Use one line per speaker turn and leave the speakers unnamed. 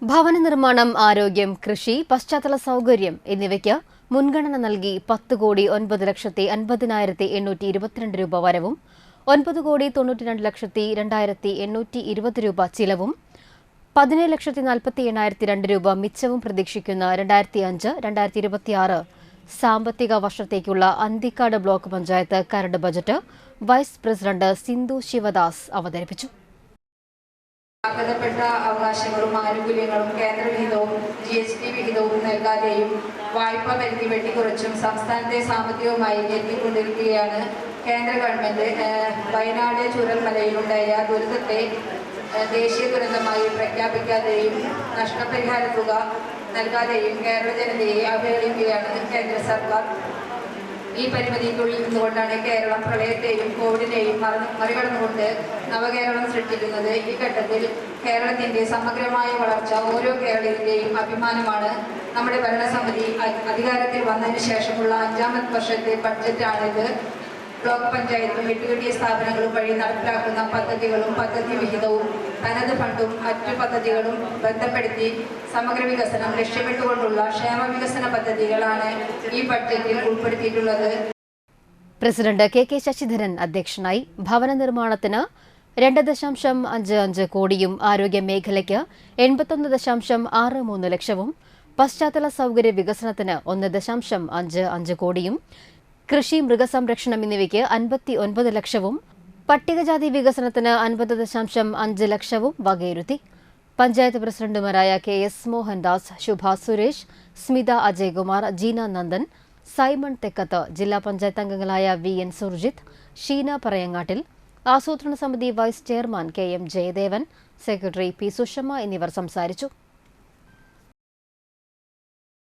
ഭവന നിർമ്മാണം, ആരോഗ്യം, കൃഷി, പശ്ചാത്തല സൗകര്യം എന്നിവയ്ക്ക് മുൻഗണന നൽകി 10,09,50,822 രൂപ വരവും 9,92,02,820 രൂപ ചിലവും 17,40,802 രൂപ മിച്ചവും പ്രതീക്ഷിക്കുന്ന 2005-2026 സാമ്പത്തിക വർഷത്തേക്കുള്ള അന്തിക്കാട് ബ്ലോക്ക് പഞ്ചായത്ത് കരട് budget vice president Sindhu Sivadas അവതരിപ്പിച്ചു.
അർഹതപ്പെട്ട അവകാശങ്ങളും ആനുകൂല്യങ്ങളും കേന്ദ്ര വിഹിതവും GST വിഹിതവും നൽകാതെയും വായ്പാ പരിധി വെട്ടിക്കുറച്ചും സംസ്ഥാനത്തെ സാമ്പത്തികവുമായി എത്തിക്കൊണ്ടിരിക്കുകയാണ് കേന്ദ്ര ഗവൺമെന്റ്. വയനാട് ചൂരൽമലയിലുണ്ടായ ദുരന്തത്തെ ദേശീയ ദുരന്തമായി പ്രഖ്യാപിക്കാതെയും നഷ്ടപരിഹാര തുക നൽകാതെയും കേരള ജനതയെ അവഹേളിക്കുകയാണ് കേന്ദ്ര സർക്കാർ. ഈ പരിമിതിക്കുള്ളിൽ നിന്നുകൊണ്ടാണ് കേരളം പ്രളയത്തെയും കോവിഡിനെയും മറികടന്നുകൊണ്ട് നവകേരളം സൃഷ്ടിക്കുന്നത്. ഈ ഘട്ടത്തിൽ കേരളത്തിന്റെ സമഗ്രമായ വളർച്ച ഓരോ കേരളീയന്റെയും അഭിമാനമാണ്. നമ്മുടെ ഭരണസമിതി അധികാരത്തിൽ വന്നതിന് ശേഷമുള്ള 5ാമത്തെ വർഷത്തെ ബഡ്ജറ്റാണിത്. ബ്ലോക്ക് പഞ്ചായത്തും വിട്ടുകിട്ടിയ സ്ഥാപനങ്ങളും വഴി നടപ്പിലാക്കുന്ന പദ്ധതികളും പദ്ധതി വിഹിതവും തനത് ഫണ്ടും മറ്റു പദ്ധതികളും ബന്ധപ്പെടുത്തി സമഗ്ര വികസനം ലക്ഷ്യമിട്ടുകൊണ്ടുള്ള ക്ഷേമ വികസന പദ്ധതികളാണ് ഈ ബഡ്ജറ്റിൽ ഉൾപ്പെടുത്തിയിട്ടുള്ളത്.
പ്രസിഡന്റ് KK ശശിധരൻ അധ്യക്ഷനായി. ഭവന നിർമ്മാണത്തിന് 2.55 കോടിയും ആരോഗ്യ മേഖലയ്ക്ക് 81.63 ലക്ഷവും പശ്ചാത്തല സൗകര്യ വികസനത്തിന് 1.55 കോടിയും കൃഷി, മൃഗസംരക്ഷണം എന്നിവയ്ക്ക് 59 ലക്ഷവും പട്ടികജാതി വികസനത്തിന് 50.5 ലക്ഷവും വകയിരുത്തി. പഞ്ചായത്ത് പ്രസിഡന്റുമാരായ KS മോഹൻദാസ്, ശുഭ സുരേഷ്, സ്മിത അജയ്കുമാർ, ജീന നന്ദൻ, സൈമൺ തെക്കത്ത്, ജില്ലാ പഞ്ചായത്ത് അംഗങ്ങളായ VN സുർജിത്ത്, ഷീന പറയങ്ങാട്ടിൽ, ആസൂത്രണ സമിതി vice chairman KM Jayadevan, secretary P Sushama എന്നിവർ സംസാരിച്ചു.